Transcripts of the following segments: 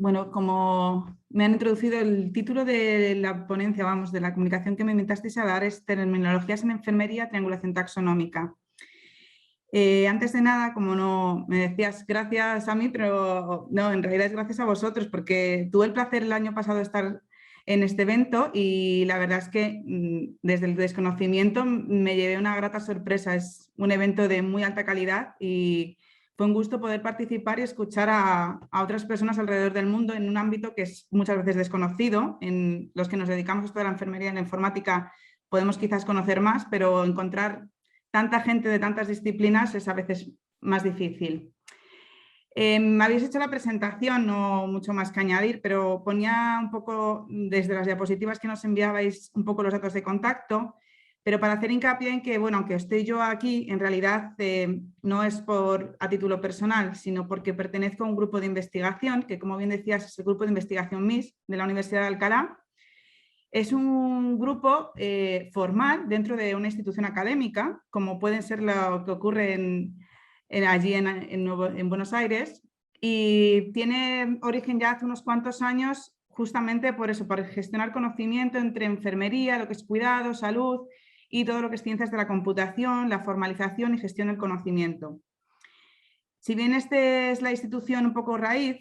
bueno, como me han introducido el título de la ponencia, vamos, de la comunicación que me invitasteis a dar es Terminologías en Enfermería, Triangulación Taxonómica. Antes de nada, como no me decías gracias a mí, pero no, en realidad es gracias a vosotros, porque tuve el placer el año pasado de estar en este evento y la verdad es que desde el desconocimiento me llevé una grata sorpresa. Es un evento de muy alta calidad y fue un gusto poder participar y escuchar a otras personas alrededor del mundo en un ámbito que es muchas veces desconocido. En los que nos dedicamos a esto de la enfermería y la informática podemos quizás conocer más, pero encontrar tanta gente de tantas disciplinas es a veces más difícil. Me habéis hecho la presentación, no mucho más que añadir, pero ponía un poco desde las diapositivas que nos enviabais un poco los datos de contacto, pero para hacer hincapié en que, bueno, aunque estoy yo aquí, en realidad no es a título personal, sino porque pertenezco a un grupo de investigación, que como bien decías es el grupo de investigación MIS de la Universidad de Alcalá. Es un grupo formal dentro de una institución académica, como puede ser lo que ocurre allí en Buenos Aires, y tiene origen ya hace unos cuantos años justamente por eso, por gestionar conocimiento entre enfermería, lo que es cuidado, salud y todo lo que es ciencias de la computación, la formalización y gestión del conocimiento. Si bien esta es la institución un poco raíz,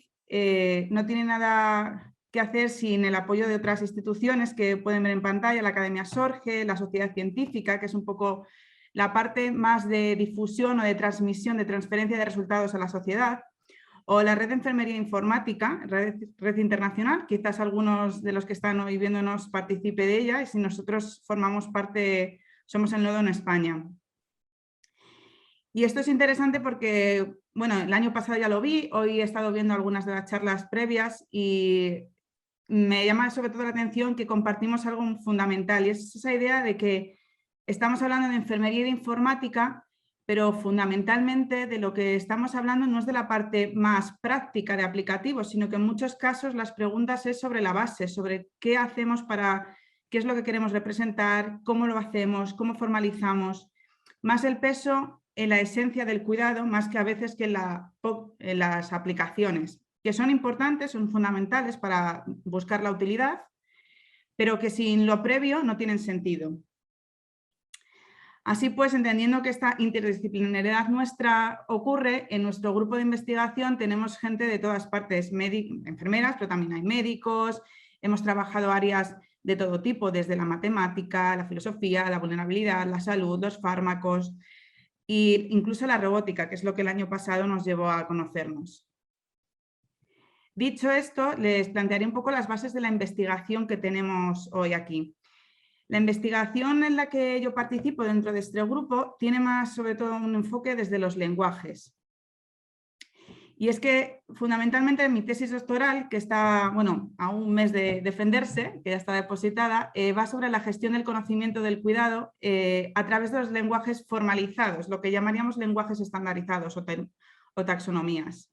no tiene nada que hacer sin el apoyo de otras instituciones que pueden ver en pantalla, la Academia Sorge, la Sociedad Científica, que es un poco la parte más de difusión o de transmisión, de transferencia de resultados a la sociedad, o la Red de Enfermería Informática, red internacional, quizás algunos de los que están hoy viéndonos participe de ella, y si nosotros formamos parte, somos el nodo en España. Y esto es interesante porque, bueno, el año pasado ya lo vi, hoy he estado viendo algunas de las charlas previas y me llama sobre todo la atención que compartimos algo fundamental, y es esa idea de que estamos hablando de enfermería y de informática, pero fundamentalmente de lo que estamos hablando no es de la parte más práctica de aplicativos, sino que en muchos casos las preguntas es sobre la base, sobre qué hacemos qué es lo que queremos representar, cómo lo hacemos, cómo formalizamos, más el peso en la esencia del cuidado, más que a veces que en las aplicaciones, que son importantes, son fundamentales para buscar la utilidad, pero que sin lo previo no tienen sentido. Así pues, entendiendo que esta interdisciplinariedad nuestra ocurre, en nuestro grupo de investigación tenemos gente de todas partes, enfermeras, pero también hay médicos, hemos trabajado áreas de todo tipo, desde la matemática, la filosofía, la vulnerabilidad, la salud, los fármacos e incluso la robótica, que es lo que el año pasado nos llevó a conocernos. Dicho esto, les plantearé un poco las bases de la investigación que tenemos hoy aquí. La investigación en la que yo participo dentro de este grupo tiene más, sobre todo, un enfoque desde los lenguajes. Y es que, fundamentalmente, mi tesis doctoral, que está, bueno, a un mes de defenderse, que ya está depositada, va sobre la gestión del conocimiento del cuidado a través de los lenguajes formalizados, lo que llamaríamos lenguajes estandarizados o taxonomías.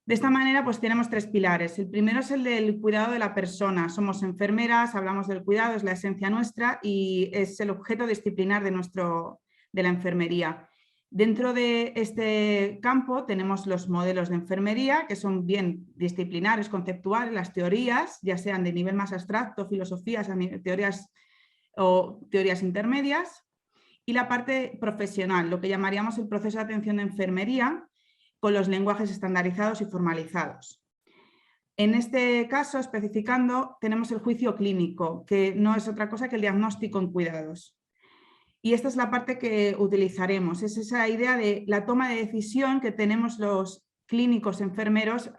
De esta manera, pues tenemos tres pilares. El primero es el del cuidado de la persona. Somos enfermeras, hablamos del cuidado, es la esencia nuestra y es el objeto disciplinar de la enfermería. Dentro de este campo tenemos los modelos de enfermería, que son bien disciplinares, conceptuales, las teorías, ya sean de nivel más abstracto, filosofías, teorías o teorías intermedias, y la parte profesional, lo que llamaríamos el proceso de atención de enfermería, con los lenguajes estandarizados y formalizados. En este caso, especificando, tenemos el juicio clínico, que no es otra cosa que el diagnóstico en cuidados. Y esta es la parte que utilizaremos, es esa idea de la toma de decisión que tenemos los clínicos enfermeros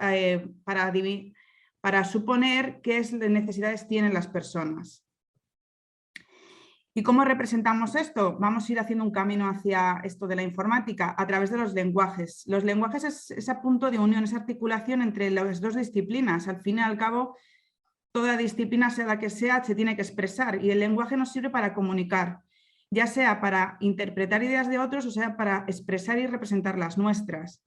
para suponer qué necesidades tienen las personas. ¿Y cómo representamos esto? Vamos a ir haciendo un camino hacia esto de la informática a través de los lenguajes. Los lenguajes es ese punto de unión, esa articulación entre las dos disciplinas. Al fin y al cabo, toda disciplina, sea la que sea, se tiene que expresar y el lenguaje nos sirve para comunicar, ya sea para interpretar ideas de otros o sea para expresar y representar las nuestras.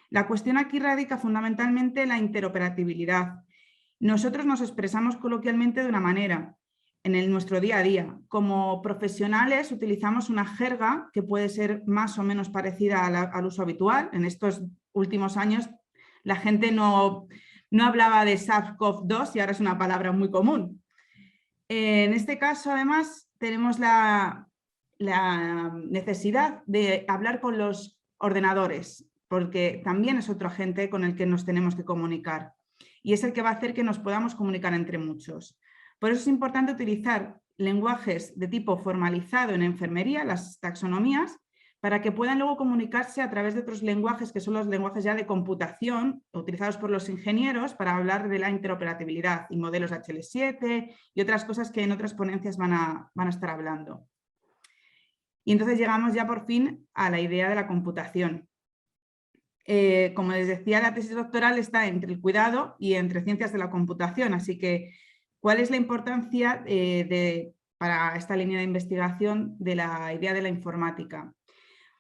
La cuestión aquí radica fundamentalmente en la interoperabilidad. Nosotros nos expresamos coloquialmente de una manera, en nuestro día a día. Como profesionales utilizamos una jerga que puede ser más o menos parecida al uso habitual. En estos últimos años la gente no no hablaba de SARS-CoV-2 y ahora es una palabra muy común. En este caso, además, tenemos la necesidad de hablar con los ordenadores, porque también es otro agente con el que nos tenemos que comunicar y es el que va a hacer que nos podamos comunicar entre muchos. Por eso es importante utilizar lenguajes de tipo formalizado en enfermería, las taxonomías, para que puedan luego comunicarse a través de otros lenguajes que son los lenguajes ya de computación utilizados por los ingenieros para hablar de la interoperabilidad y modelos HL7 y otras cosas que en otras ponencias van a estar hablando. Y entonces llegamos ya por fin a la idea de la computación. Como les decía, la tesis doctoral está entre el cuidado y entre ciencias de la computación, así que ¿cuál es la importancia para esta línea de investigación de la idea de la informática?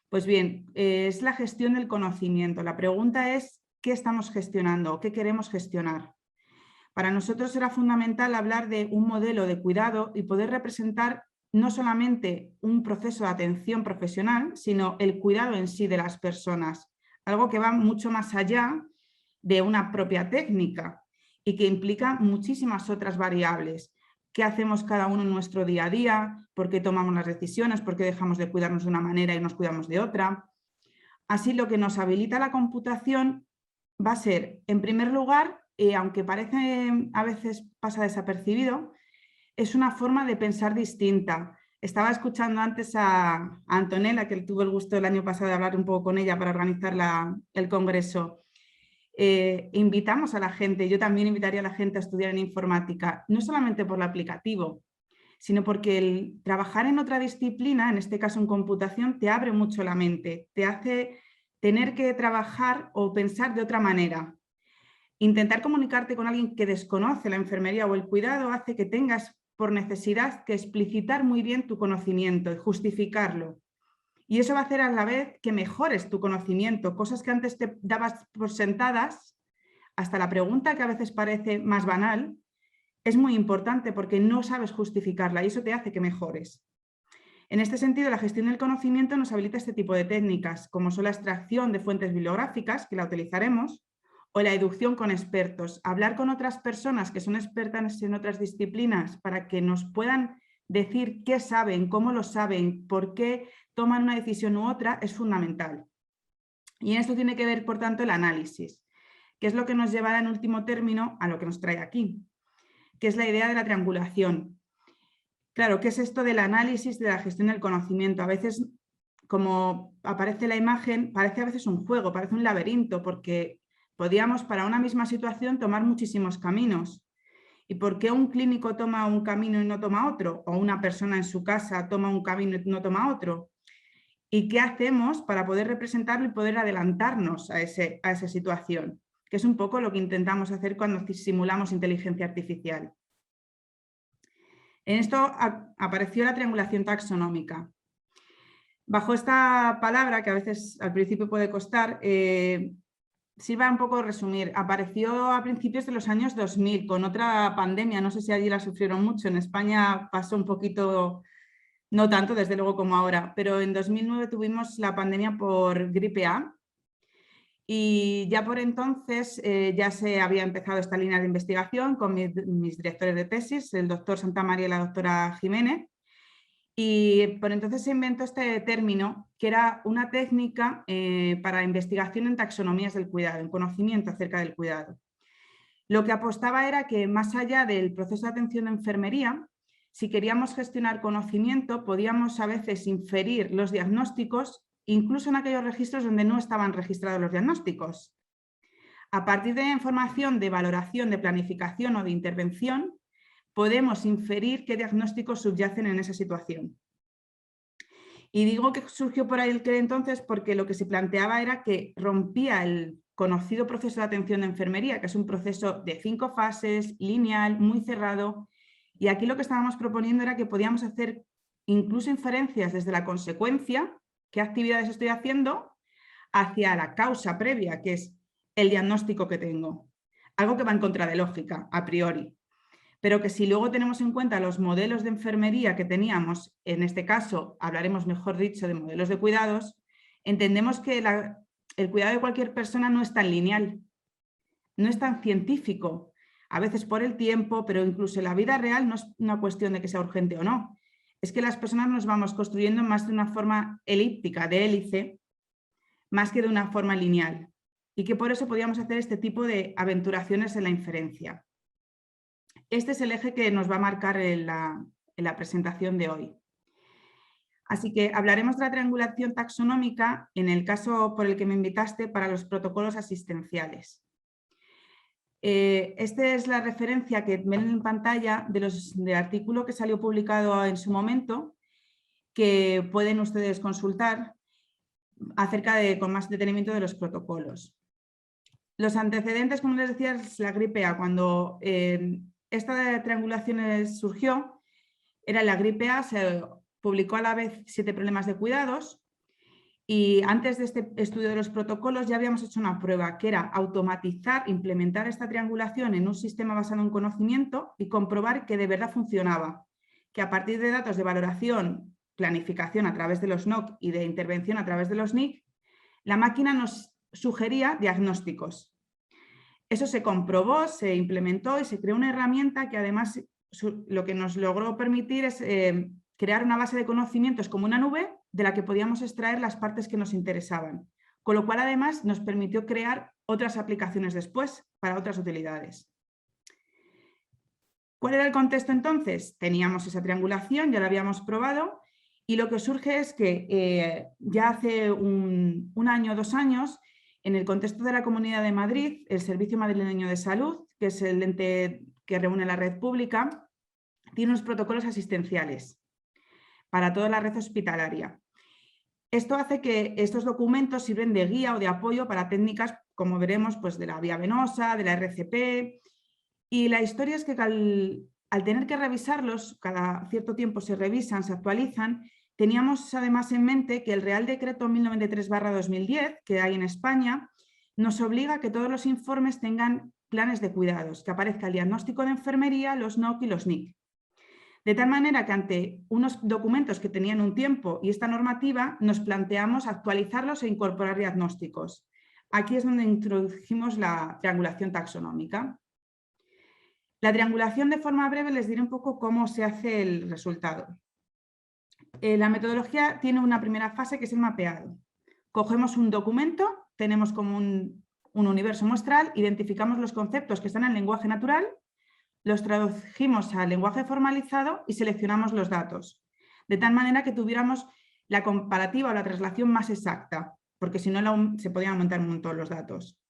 Pues bien, es la gestión del conocimiento. La pregunta es, ¿qué estamos gestionando o qué queremos gestionar? Para nosotros era fundamental hablar de un modelo de cuidado y poder representar no solamente un proceso de atención profesional, sino el cuidado en sí de las personas, algo que va mucho más allá de una propia técnica y que implica muchísimas otras variables. ¿Qué hacemos cada uno en nuestro día a día? ¿Por qué tomamos las decisiones? ¿Por qué dejamos de cuidarnos de una manera y nos cuidamos de otra? Así, lo que nos habilita la computación va a ser, en primer lugar, aunque parece a veces pasa desapercibido, es una forma de pensar distinta. Estaba escuchando antes a Antonella, que tuve el gusto el año pasado de hablar un poco con ella para organizar el congreso. Invitamos a la gente, yo también invitaría a la gente a estudiar en informática, no solamente por lo aplicativo, sino porque el trabajar en otra disciplina, en este caso en computación, te abre mucho la mente, te hace tener que trabajar o pensar de otra manera. Intentar comunicarte con alguien que desconoce la enfermería o el cuidado hace que tengas por necesidad que explicitar muy bien tu conocimiento y justificarlo. Y eso va a hacer a la vez que mejores tu conocimiento, cosas que antes te dabas por sentadas, hasta la pregunta que a veces parece más banal, es muy importante porque no sabes justificarla y eso te hace que mejores. En este sentido, la gestión del conocimiento nos habilita este tipo de técnicas, como son la extracción de fuentes bibliográficas, que la utilizaremos, o la inducción con expertos. Hablar con otras personas que son expertas en otras disciplinas para que nos puedan decir qué saben, cómo lo saben, por qué toman una decisión u otra, es fundamental. Y en esto tiene que ver, por tanto, el análisis, que es lo que nos llevará en último término a lo que nos trae aquí, que es la idea de la triangulación. Claro, ¿qué es esto del análisis de la gestión del conocimiento? A veces, como aparece la imagen, parece a veces un juego, parece un laberinto, porque podíamos para una misma situación tomar muchísimos caminos. ¿Y por qué un clínico toma un camino y no toma otro? ¿O una persona en su casa toma un camino y no toma otro? ¿Y qué hacemos para poder representarlo y poder adelantarnos a esa situación? Que es un poco lo que intentamos hacer cuando simulamos inteligencia artificial. En esto apareció la triangulación taxonómica. Bajo esta palabra, que a veces al principio puede costar, sirva un poco resumir. Apareció a principios de los años 2000 con otra pandemia, no sé si allí la sufrieron mucho, en España pasó un poquito, no tanto desde luego como ahora, pero en 2009 tuvimos la pandemia por gripe A y ya por entonces ya se había empezado esta línea de investigación con mis directores de tesis, el doctor Santamaría y la doctora Jiménez. Y por entonces se inventó este término, que era una técnica para investigación en taxonomías del cuidado, en conocimiento acerca del cuidado. Lo que apostaba era que más allá del proceso de atención de enfermería, si queríamos gestionar conocimiento, podíamos a veces inferir los diagnósticos, incluso en aquellos registros donde no estaban registrados los diagnósticos. A partir de información de valoración, de planificación o de intervención, podemos inferir qué diagnósticos subyacen en esa situación. Y digo que surgió por ahí aquel entonces porque lo que se planteaba era que rompía el conocido proceso de atención de enfermería, que es un proceso de 5 fases, lineal, muy cerrado, y aquí lo que estábamos proponiendo era que podíamos hacer incluso inferencias desde la consecuencia, qué actividades estoy haciendo, hacia la causa previa, que es el diagnóstico que tengo. Algo que va en contra de lógica, a priori. Pero que si luego tenemos en cuenta los modelos de enfermería que teníamos, en este caso hablaremos mejor dicho de modelos de cuidados, entendemos que el cuidado de cualquier persona no es tan lineal. no es tan científico, a veces por el tiempo, pero incluso en la vida real no es una cuestión de que sea urgente o no. Es que las personas nos vamos construyendo más de una forma elíptica, de hélice, más que de una forma lineal. Y que por eso podíamos hacer este tipo de aventuraciones en la inferencia. Este es el eje que nos va a marcar en la presentación de hoy. Así que hablaremos de la triangulación taxonómica en el caso por el que me invitaste para los protocolos asistenciales. Esta es la referencia que ven en pantalla del artículo que salió publicado en su momento, que pueden ustedes consultar acerca con más detenimiento de los protocolos. Los antecedentes, como les decía, es la gripe A. Cuando esta triangulación surgió, era la gripe A, se publicó a la vez 7 problemas de cuidados y antes de este estudio de los protocolos ya habíamos hecho una prueba que era automatizar, implementar esta triangulación en un sistema basado en conocimiento y comprobar que de verdad funcionaba, que a partir de datos de valoración, planificación a través de los NOC y de intervención a través de los NIC, la máquina nos sugería diagnósticos. Eso se comprobó, se implementó y se creó una herramienta que además lo que nos logró permitir es crear una base de conocimientos como una nube de la que podíamos extraer las partes que nos interesaban, con lo cual además nos permitió crear otras aplicaciones después para otras utilidades. ¿Cuál era el contexto entonces? Teníamos esa triangulación, ya la habíamos probado y lo que surge es que ya hace un año o 2 años, en el contexto de la Comunidad de Madrid, el Servicio Madrileño de Salud, que es el ente que reúne la red pública, tiene unos protocolos asistenciales para toda la red hospitalaria. Esto hace que estos documentos sirven de guía o de apoyo para técnicas, como veremos, pues de la vía venosa, de la RCP. Y la historia es que al tener que revisarlos, cada cierto tiempo se revisan, se actualizan, teníamos además en mente que el Real Decreto 1093/2010, que hay en España, nos obliga a que todos los informes tengan planes de cuidados, que aparezca el diagnóstico de enfermería, los NOC y los NIC. De tal manera que ante unos documentos que tenían un tiempo y esta normativa, nos planteamos actualizarlos e incorporar diagnósticos. Aquí es donde introdujimos la triangulación taxonómica. La triangulación, de forma breve, les diré un poco cómo se hace el resultado. La metodología tiene una primera fase que es el mapeado. Cogemos un documento, tenemos como un universo muestral, identificamos los conceptos que están en lenguaje natural, los traducimos al lenguaje formalizado y seleccionamos los datos, de tal manera que tuviéramos la comparativa o la traslación más exacta, porque si no se podían aumentar un montón los datos.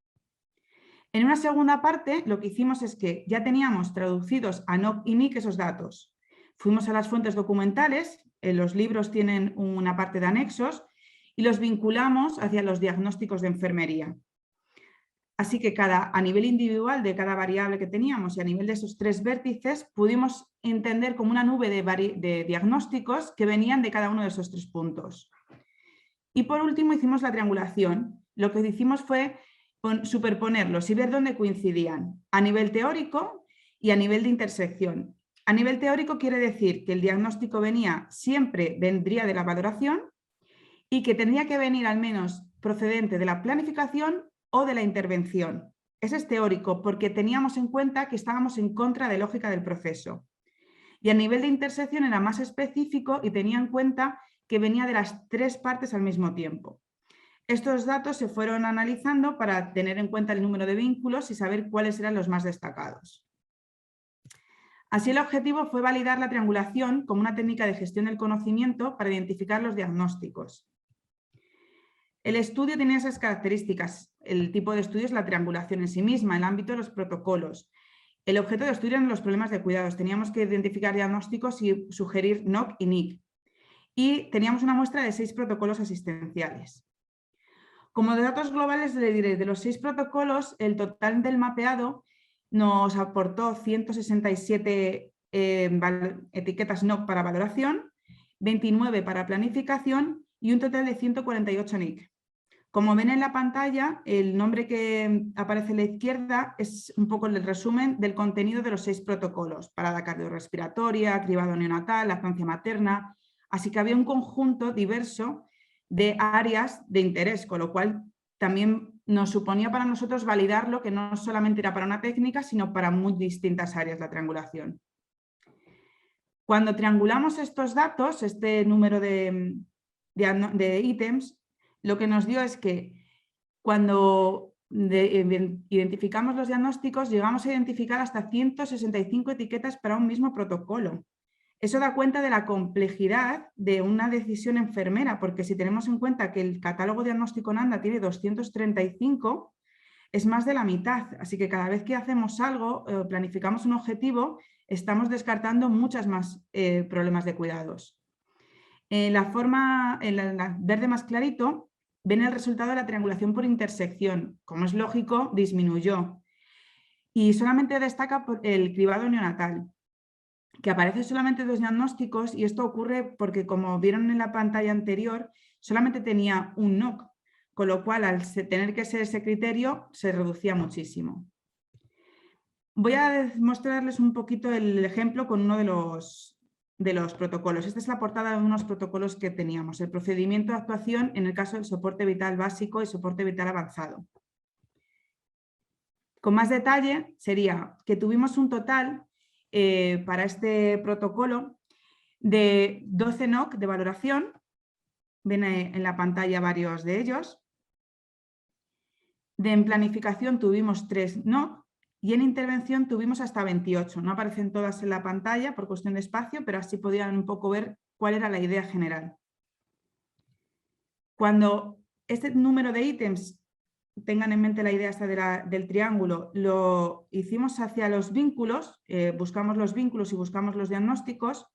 En una segunda parte, lo que hicimos es que ya teníamos traducidos a NOC y NIC esos datos. Fuimos a las fuentes documentales, los libros tienen una parte de anexos, y los vinculamos hacia los diagnósticos de enfermería. Así que a nivel individual de cada variable que teníamos y a nivel de esos 3 vértices, pudimos entender como una nube de diagnósticos que venían de cada uno de esos 3 puntos. Y por último hicimos la triangulación. Lo que hicimos fue superponerlos y ver dónde coincidían, a nivel teórico y a nivel de intersección. A nivel teórico quiere decir que el diagnóstico siempre vendría de la valoración y que tendría que venir al menos procedente de la planificación o de la intervención. Ese es teórico porque teníamos en cuenta que estábamos en contra de lógica del proceso. Y a nivel de intersección era más específico y tenía en cuenta que venía de las 3 partes al mismo tiempo. Estos datos se fueron analizando para tener en cuenta el número de vínculos y saber cuáles eran los más destacados. Así, el objetivo fue validar la triangulación como una técnica de gestión del conocimiento para identificar los diagnósticos. El estudio tenía esas características. El tipo de estudio es la triangulación en sí misma, el ámbito de los protocolos. El objeto de estudio eran los problemas de cuidados. Teníamos que identificar diagnósticos y sugerir NOC y NIC. Y teníamos una muestra de 6 protocolos asistenciales. Como datos globales le diré, de los 6 protocolos, el total del mapeado nos aportó 167 etiquetas NOC para valoración, 29 para planificación y un total de 148 NIC. Como ven en la pantalla, el nombre que aparece a la izquierda es un poco el resumen del contenido de los 6 protocolos: parada cardiorrespiratoria, cribado neonatal, lactancia materna. Así que había un conjunto diverso de áreas de interés, con lo cual también nos suponía para nosotros validarlo, que no solamente era para una técnica, sino para muy distintas áreas la triangulación. Cuando triangulamos estos datos, este número de ítems, lo que nos dio es que cuando identificamos los diagnósticos, llegamos a identificar hasta 165 etiquetas para un mismo protocolo. Eso da cuenta de la complejidad de una decisión enfermera, porque si tenemos en cuenta que el catálogo diagnóstico NANDA tiene 235, es más de la mitad. Así que cada vez que hacemos algo, planificamos un objetivo, estamos descartando muchas más problemas de cuidados. En la verde más clarito, ven el resultado de la triangulación por intersección. Como es lógico, disminuyó. Y solamente destaca el cribado neonatal, que aparece solamente 2 diagnósticos, y esto ocurre porque, como vieron en la pantalla anterior, solamente tenía un NOC, con lo cual al tener que ser ese criterio se reducía muchísimo. Voy a mostrarles un poquito el ejemplo con uno de los protocolos. Esta es la portada de unos protocolos que teníamos, el procedimiento de actuación en el caso del soporte vital básico y soporte vital avanzado. Con más detalle sería que tuvimos un total para este protocolo de 12 NOC de valoración, ven en la pantalla varios de ellos. En planificación tuvimos 3 NOC y en intervención tuvimos hasta 28. No aparecen todas en la pantalla por cuestión de espacio, pero así podían un poco ver cuál era la idea general. Cuando este número de ítems, tengan en mente la idea esta del triángulo, lo hicimos hacia los vínculos, buscamos los vínculos y buscamos los diagnósticos,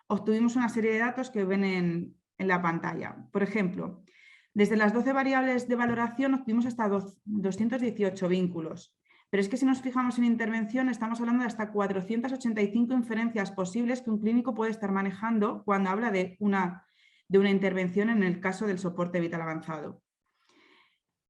obtuvimos una serie de datos que ven en la pantalla. Por ejemplo, desde las 12 variables de valoración obtuvimos hasta 218 vínculos. Pero es que si nos fijamos en intervención, estamos hablando de hasta 485 inferencias posibles que un clínico puede estar manejando cuando habla de una intervención en el caso del soporte vital avanzado.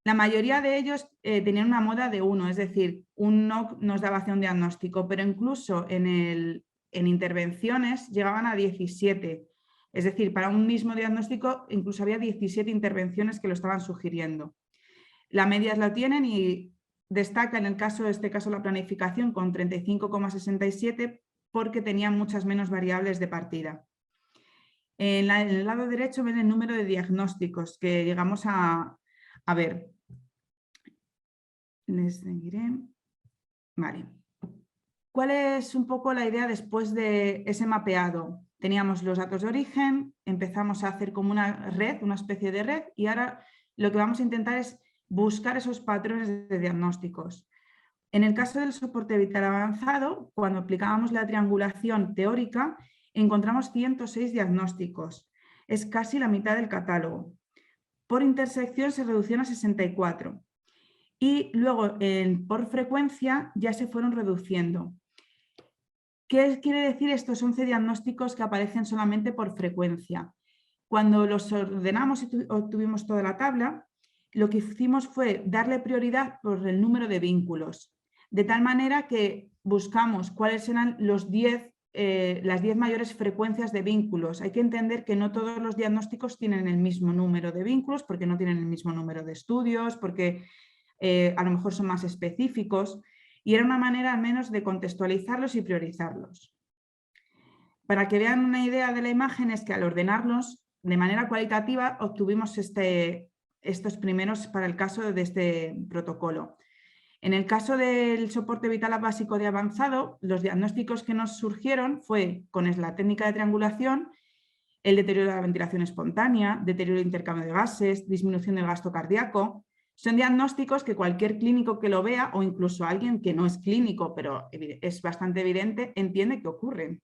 La mayoría de ellos tenían una moda de 1, es decir, un NOC nos daba hacia un diagnóstico, pero incluso en intervenciones llegaban a 17. Es decir, para un mismo diagnóstico incluso había 17 intervenciones que lo estaban sugiriendo. La media lo tienen y destaca en este caso la planificación con 35,67 porque tenía muchas menos variables de partida. En el lado derecho ven el número de diagnósticos que llegamos a ver. Les seguiré. Vale. ¿Cuál es un poco la idea después de ese mapeado? Teníamos los datos de origen, empezamos a hacer como una red, una especie de red, y ahora lo que vamos a intentar es buscar esos patrones de diagnósticos. En el caso del soporte vital avanzado, cuando aplicábamos la triangulación teórica, encontramos 106 diagnósticos. Es casi la mitad del catálogo. Por intersección se reducieron a 64. Y luego por frecuencia ya se fueron reduciendo. ¿Qué quiere decir estos 11 diagnósticos que aparecen solamente por frecuencia? Cuando los ordenamos y obtuvimos toda la tabla, lo que hicimos fue darle prioridad por el número de vínculos, de tal manera que buscamos cuáles eran las 10 mayores frecuencias de vínculos. Hay que entender que no todos los diagnósticos tienen el mismo número de vínculos, porque no tienen el mismo número de estudios, porque a lo mejor son más específicos, y era una manera al menos de contextualizarlos y priorizarlos. Para que vean una idea de la imagen, es que al ordenarlos de manera cualitativa obtuvimos estos primeros para el caso de este protocolo. En el caso del soporte vital básico de avanzado, los diagnósticos que nos surgieron fue con la técnica de triangulación, el deterioro de la ventilación espontánea, deterioro del intercambio de gases, disminución del gasto cardíaco. Son diagnósticos que cualquier clínico que lo vea, o incluso alguien que no es clínico, pero es bastante evidente, entiende que ocurren.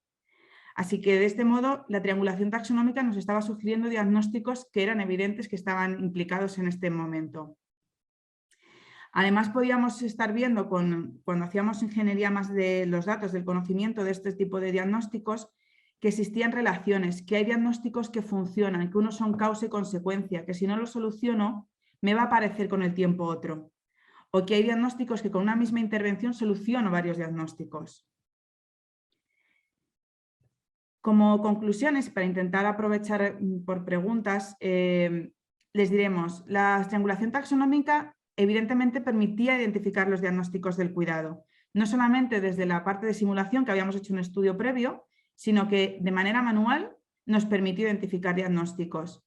Así que de este modo la triangulación taxonómica nos estaba sugiriendo diagnósticos que eran evidentes que estaban implicados en este momento. Además podíamos estar viendo cuando hacíamos ingeniería más de los datos del conocimiento de este tipo de diagnósticos, que existían relaciones, que hay diagnósticos que funcionan, que unos son causa y consecuencia, que si no lo soluciono me va a aparecer con el tiempo otro. O que hay diagnósticos que con una misma intervención soluciono varios diagnósticos. Como conclusiones, para intentar aprovechar por preguntas, les diremos, la triangulación taxonómica evidentemente permitía identificar los diagnósticos del cuidado, no solamente desde la parte de simulación, que habíamos hecho un estudio previo, sino que de manera manual nos permitió identificar diagnósticos.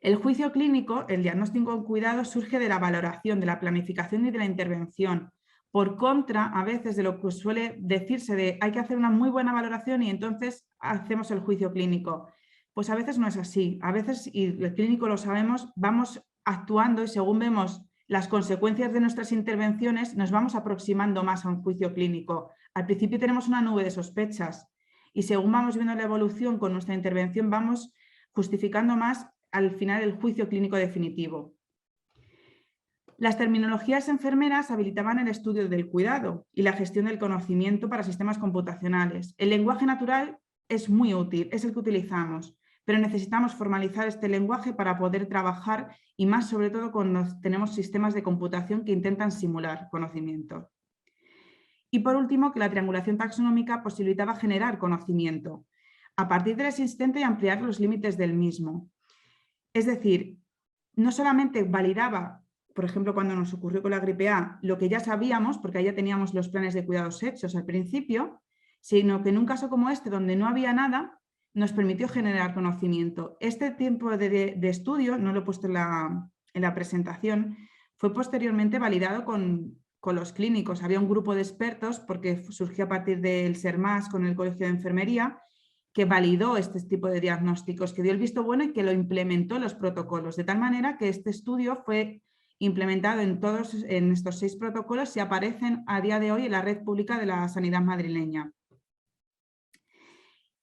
El juicio clínico, el diagnóstico en cuidado, surge de la valoración, de la planificación y de la intervención. Por contra, a veces, de lo que suele decirse de hay que hacer una muy buena valoración y entonces hacemos el juicio clínico. Pues a veces no es así. A veces, y el clínico lo sabemos, vamos actuando y según vemos las consecuencias de nuestras intervenciones, nos vamos aproximando más a un juicio clínico. Al principio tenemos una nube de sospechas y según vamos viendo la evolución con nuestra intervención, vamos justificando más al final el juicio clínico definitivo. Las terminologías enfermeras habilitaban el estudio del cuidado y la gestión del conocimiento para sistemas computacionales. El lenguaje natural es muy útil, es el que utilizamos, pero necesitamos formalizar este lenguaje para poder trabajar y más sobre todo cuando tenemos sistemas de computación que intentan simular conocimiento. Y por último, que la triangulación taxonómica posibilitaba generar conocimiento a partir del existente y ampliar los límites del mismo. Es decir, no solamente validaba, por ejemplo, cuando nos ocurrió con la gripe A, lo que ya sabíamos, porque ahí ya teníamos los planes de cuidados hechos al principio, sino que en un caso como este, donde no había nada, nos permitió generar conocimiento. Este tiempo de estudio, no lo he puesto en la presentación, fue posteriormente validado con los clínicos. Había un grupo de expertos, porque surgió a partir del SERMAS con el Colegio de Enfermería, que validó este tipo de diagnósticos, que dio el visto bueno y que lo implementó en los protocolos, de tal manera que este estudio fue implementado en estos 6 protocolos y aparecen a día de hoy en la red pública de la sanidad madrileña.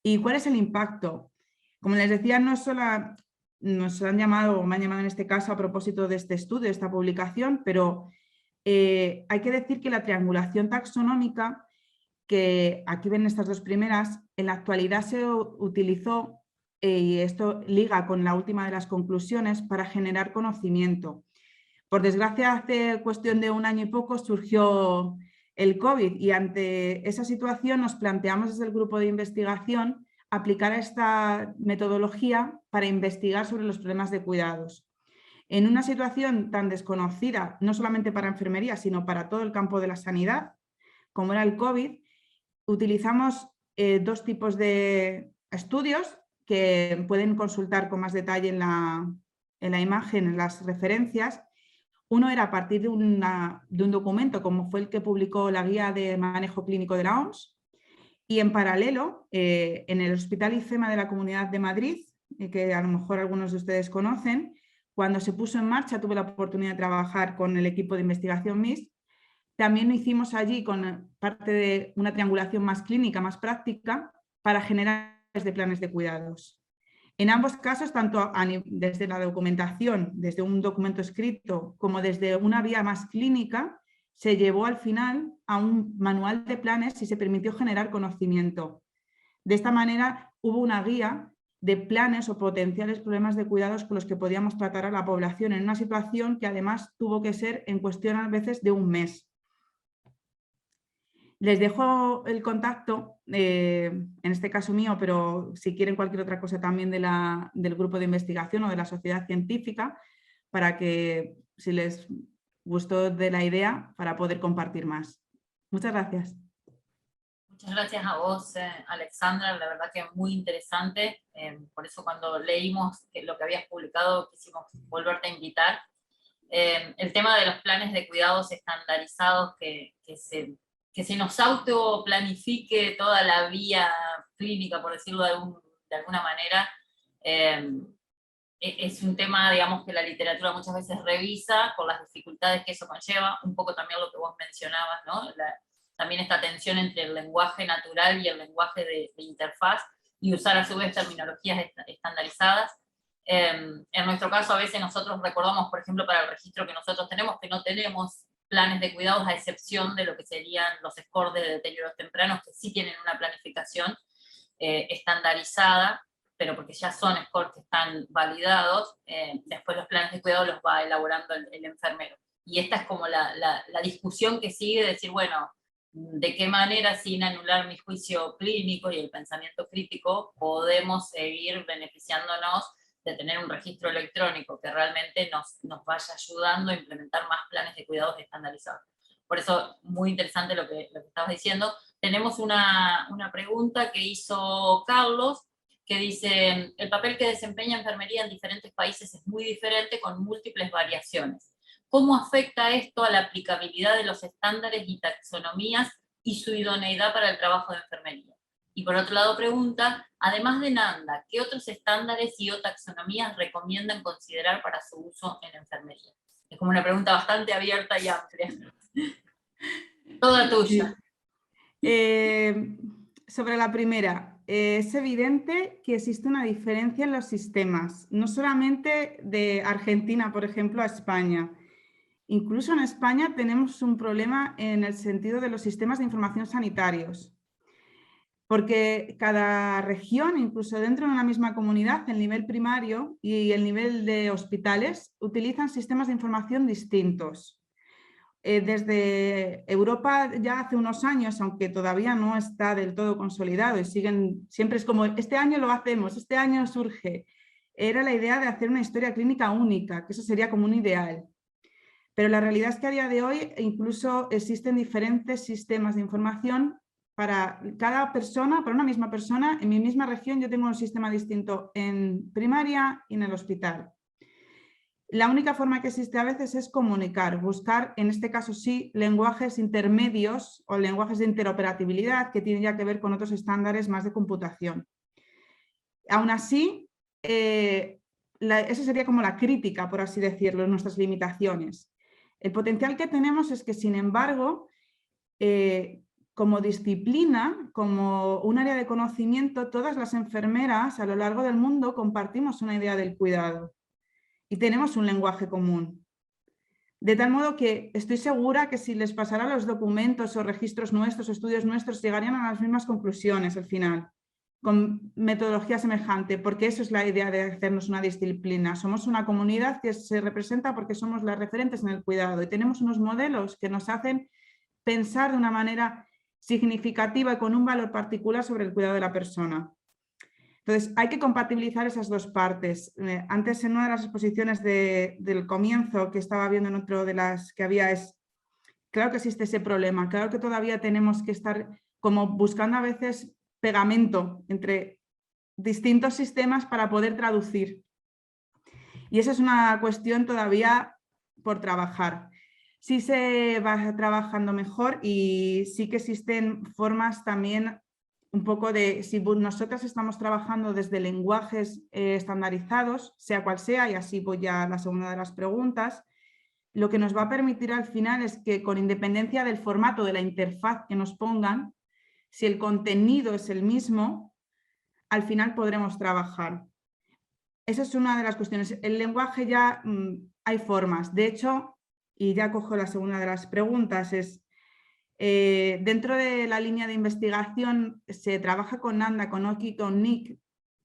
¿Y cuál es el impacto? Como les decía, no solo nos han llamado, o me han llamado en este caso a propósito de este estudio, de esta publicación, pero hay que decir que la triangulación taxonómica, que aquí ven estas 2 primeras, en la actualidad se utilizó, y esto liga con la última de las conclusiones, para generar conocimiento. Por desgracia, hace cuestión de un año y poco surgió el COVID y ante esa situación nos planteamos desde el grupo de investigación aplicar esta metodología para investigar sobre los problemas de cuidados. En una situación tan desconocida, no solamente para enfermería, sino para todo el campo de la sanidad, como era el COVID, utilizamos 2 tipos de estudios que pueden consultar con más detalle en la imagen, en las referencias. Uno era a partir de un documento, como fue el que publicó la Guía de Manejo Clínico de la OMS, y en paralelo, en el Hospital IFEMA de la Comunidad de Madrid, que a lo mejor algunos de ustedes conocen, cuando se puso en marcha tuve la oportunidad de trabajar con el equipo de investigación MIST. También lo hicimos allí con parte de una triangulación más clínica, más práctica, para generar de planes de cuidados. En ambos casos, tanto desde la documentación, desde un documento escrito, como desde una vía más clínica, se llevó al final a un manual de planes y se permitió generar conocimiento. De esta manera hubo una guía de planes o potenciales problemas de cuidados con los que podíamos tratar a la población en una situación que además tuvo que ser en cuestión a veces de un mes. Les dejo el contacto, en este caso mío, pero si quieren cualquier otra cosa también del grupo de investigación o de la sociedad científica, para que, si les gustó de la idea, para poder compartir más. Muchas gracias. Muchas gracias a vos, Alexandra, la verdad que es muy interesante, por eso cuando leímos lo que habías publicado quisimos volverte a invitar. El tema de los planes de cuidados estandarizados, que se nos autoplanifique toda la vía clínica, por decirlo de alguna manera, es un tema, digamos, que la literatura muchas veces revisa por las dificultades que eso conlleva, un poco también lo que vos mencionabas, ¿no? También esta tensión entre el lenguaje natural y el lenguaje de interfaz, y usar a su vez terminologías estandarizadas. En nuestro caso a veces nosotros recordamos, por ejemplo, para el registro que nosotros tenemos, que no tenemos planes de cuidados a excepción de lo que serían los scores de deterioros tempranos, que sí tienen una planificación estandarizada, pero porque ya son scores que están validados, después los planes de cuidado los va elaborando el enfermero. Y esta es como la discusión que sigue, de decir, bueno, de qué manera, sin anular mi juicio clínico y el pensamiento crítico, podemos seguir beneficiándonos de tener un registro electrónico que realmente nos vaya ayudando a implementar más planes de cuidados estandarizados. Por eso, muy interesante lo que estabas diciendo. Tenemos una pregunta que hizo Carlos, que dice, el papel que desempeña enfermería en diferentes países es muy diferente, con múltiples variaciones. ¿Cómo afecta esto a la aplicabilidad de los estándares y taxonomías y su idoneidad para el trabajo de enfermería? Y por otro lado pregunta, además de NANDA, ¿qué otros estándares y o taxonomías recomiendan considerar para su uso en enfermería? Es como una pregunta bastante abierta y amplia. Toda tuya. Sobre la primera, es evidente que existe una diferencia en los sistemas, no solamente de Argentina, por ejemplo, a España. Incluso en España tenemos un problema en el sentido de los sistemas de información sanitarios, porque cada región, incluso dentro de una misma comunidad, el nivel primario y el nivel de hospitales utilizan sistemas de información distintos. Desde Europa ya hace unos años, aunque todavía no está del todo consolidado y siempre es como, este año lo hacemos, este año surge, era la idea de hacer una historia clínica única, que eso sería como un ideal. Pero la realidad es que a día de hoy incluso existen diferentes sistemas de información para cada persona, para una misma persona. En mi misma región yo tengo un sistema distinto en primaria y en el hospital. La única forma que existe a veces es comunicar, buscar, en este caso sí, lenguajes intermedios o lenguajes de interoperabilidad que tienen ya que ver con otros estándares más de computación. Aún así, esa sería como la crítica, por así decirlo, en nuestras limitaciones. El potencial que tenemos es que, sin embargo, como disciplina, como un área de conocimiento, todas las enfermeras a lo largo del mundo compartimos una idea del cuidado y tenemos un lenguaje común. De tal modo que estoy segura que si les pasara los documentos o registros nuestros, estudios nuestros, llegarían a las mismas conclusiones al final, con metodología semejante, porque eso es la idea de hacernos una disciplina. Somos una comunidad que se representa porque somos las referentes en el cuidado y tenemos unos modelos que nos hacen pensar de una manera significativa y con un valor particular sobre el cuidado de la persona. Entonces, hay que compatibilizar esas dos partes. Antes, en una de las exposiciones del comienzo que estaba viendo en otro de las que había, claro que existe ese problema, claro que todavía tenemos que estar como buscando a veces pegamento entre distintos sistemas para poder traducir. Y esa es una cuestión todavía por trabajar. Sí se va trabajando mejor y sí que existen formas también un poco de, si nosotras estamos trabajando desde lenguajes estandarizados, sea cual sea, y así voy ya a la segunda de las preguntas, lo que nos va a permitir al final es que, con independencia del formato de la interfaz que nos pongan, si el contenido es el mismo, al final podremos trabajar. Esa es una de las cuestiones. El lenguaje ya hay formas. De hecho, y ya cojo la segunda de las preguntas, es dentro de la línea de investigación se trabaja con NANDA, con OCI, con NIC,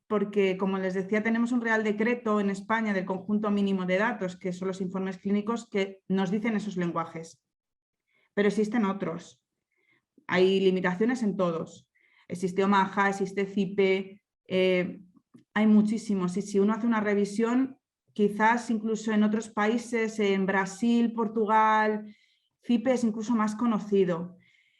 porque, como les decía, tenemos un Real Decreto en España del conjunto mínimo de datos, que son los informes clínicos que nos dicen esos lenguajes. Pero existen otros. Hay limitaciones en todos. Existe OMAJA, existe CIPE, hay muchísimos. Y si uno hace una revisión, quizás incluso en otros países, en Brasil, Portugal, CIPE es incluso más conocido.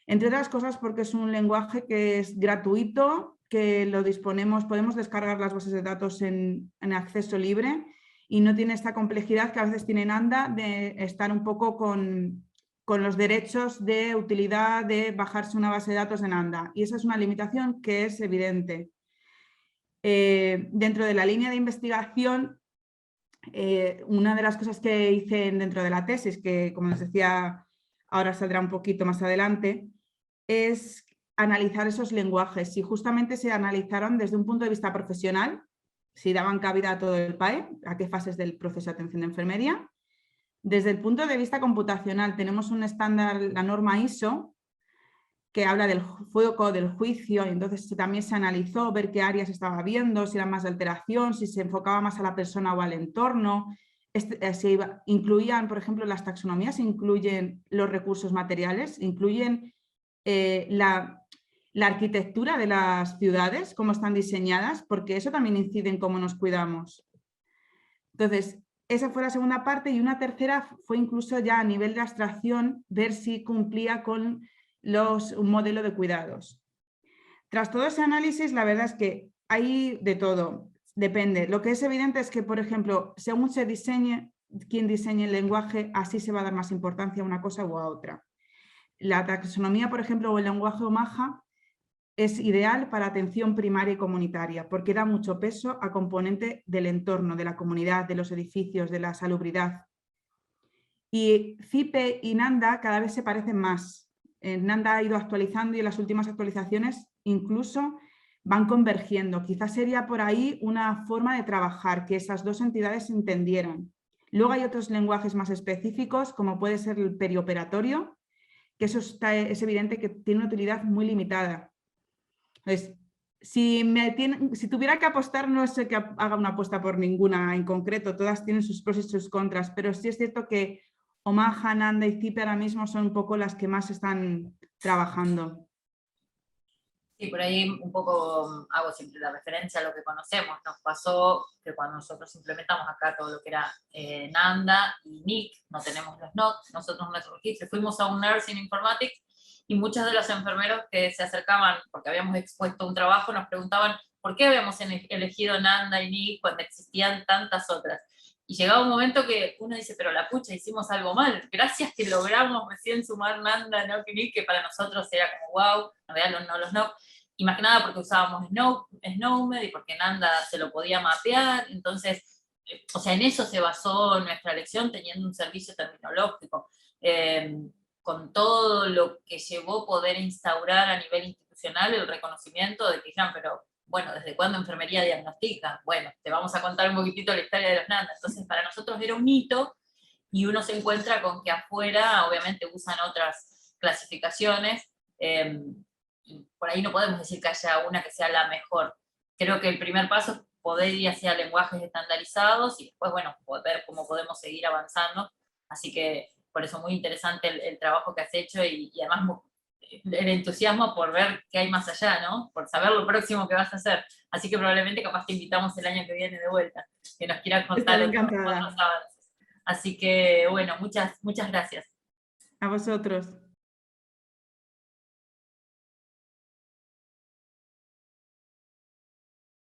Entre otras cosas porque es un lenguaje que es gratuito, que lo disponemos, podemos descargar las bases de datos en acceso libre y no tiene esta complejidad que a veces tiene NANDA de estar un poco con los derechos de utilidad de bajarse una base de datos en NANDA. Y esa es una limitación que es evidente. Dentro de la línea de investigación, una de las cosas que hice dentro de la tesis, que como les decía, ahora saldrá un poquito más adelante, es analizar esos lenguajes. Y justamente se analizaron desde un punto de vista profesional, si daban cabida a todo el PAE, a qué fases del proceso de atención de enfermería. Desde el punto de vista computacional, tenemos un estándar, la norma ISO, que habla del foco del juicio, y entonces también se analizó ver qué áreas estaba viendo, si era más de alteración, si se enfocaba más a la persona o al entorno. Incluían, por ejemplo, las taxonomías, incluyen los recursos materiales, incluyen la arquitectura de las ciudades, cómo están diseñadas, porque eso también incide en cómo nos cuidamos. Entonces, esa fue la segunda parte, y una tercera fue incluso ya a nivel de abstracción, ver si cumplía con un modelo de cuidados. Tras todo ese análisis, la verdad es que hay de todo, depende. Lo que es evidente es que, por ejemplo, según se diseñe, quien diseñe el lenguaje, así se va a dar más importancia a una cosa u a otra. La taxonomía, por ejemplo, o el lenguaje Omaha, es ideal para atención primaria y comunitaria, porque da mucho peso a componente del entorno, de la comunidad, de los edificios, de la salubridad. Y CIPE y Nanda cada vez se parecen más. Nanda ha ido actualizando, y en las últimas actualizaciones incluso van convergiendo. Quizás sería por ahí una forma de trabajar, que esas dos entidades se entendieran. Luego hay otros lenguajes más específicos, como puede ser el perioperatorio, que eso es evidente que tiene una utilidad muy limitada. Entonces, si tuviera que apostar, no sé que haga una apuesta por ninguna en concreto, todas tienen sus pros y sus contras, pero sí es cierto que Omaha, Nanda y CIPE ahora mismo son un poco las que más están trabajando. Sí, por ahí un poco hago siempre la referencia a lo que conocemos. Nos pasó que cuando nosotros implementamos acá todo lo que era Nanda y NIC, no tenemos los NOC, nosotros nuestro registro, fuimos a un Nursing Informatics, y muchos de los enfermeros que se acercaban, porque habíamos expuesto un trabajo, nos preguntaban por qué habíamos elegido Nanda y NIC cuando existían tantas otras. Y llegaba un momento que uno dice, pero la pucha, hicimos algo mal. Gracias que logramos recién sumar Nanda, NOC y NIC, que para nosotros era como wow, en realidad no los NOC. Y más que nada porque usábamos SNOMED y porque Nanda se lo podía mapear. Entonces, o sea, en eso se basó nuestra elección, teniendo un servicio terminológico. Con todo lo que llevó poder instaurar a nivel institucional el reconocimiento de que ya, pero bueno, ¿desde cuándo enfermería diagnostica? Bueno, te vamos a contar un poquitito la historia de los Nanda. Entonces, para nosotros era un hito, y uno se encuentra con que afuera, obviamente, usan otras clasificaciones, y por ahí no podemos decir que haya una que sea la mejor. Creo que el primer paso es poder ir hacia lenguajes estandarizados, y después, bueno, ver cómo podemos seguir avanzando. Así que, por eso, muy interesante el trabajo que has hecho, y además el entusiasmo por ver qué hay más allá, ¿no? Por saber lo próximo que vas a hacer. Así que probablemente capaz te invitamos el año que viene de vuelta, que nos quieras contar Estaré otros encantada. avances. Así que, bueno, muchas gracias. A vosotros.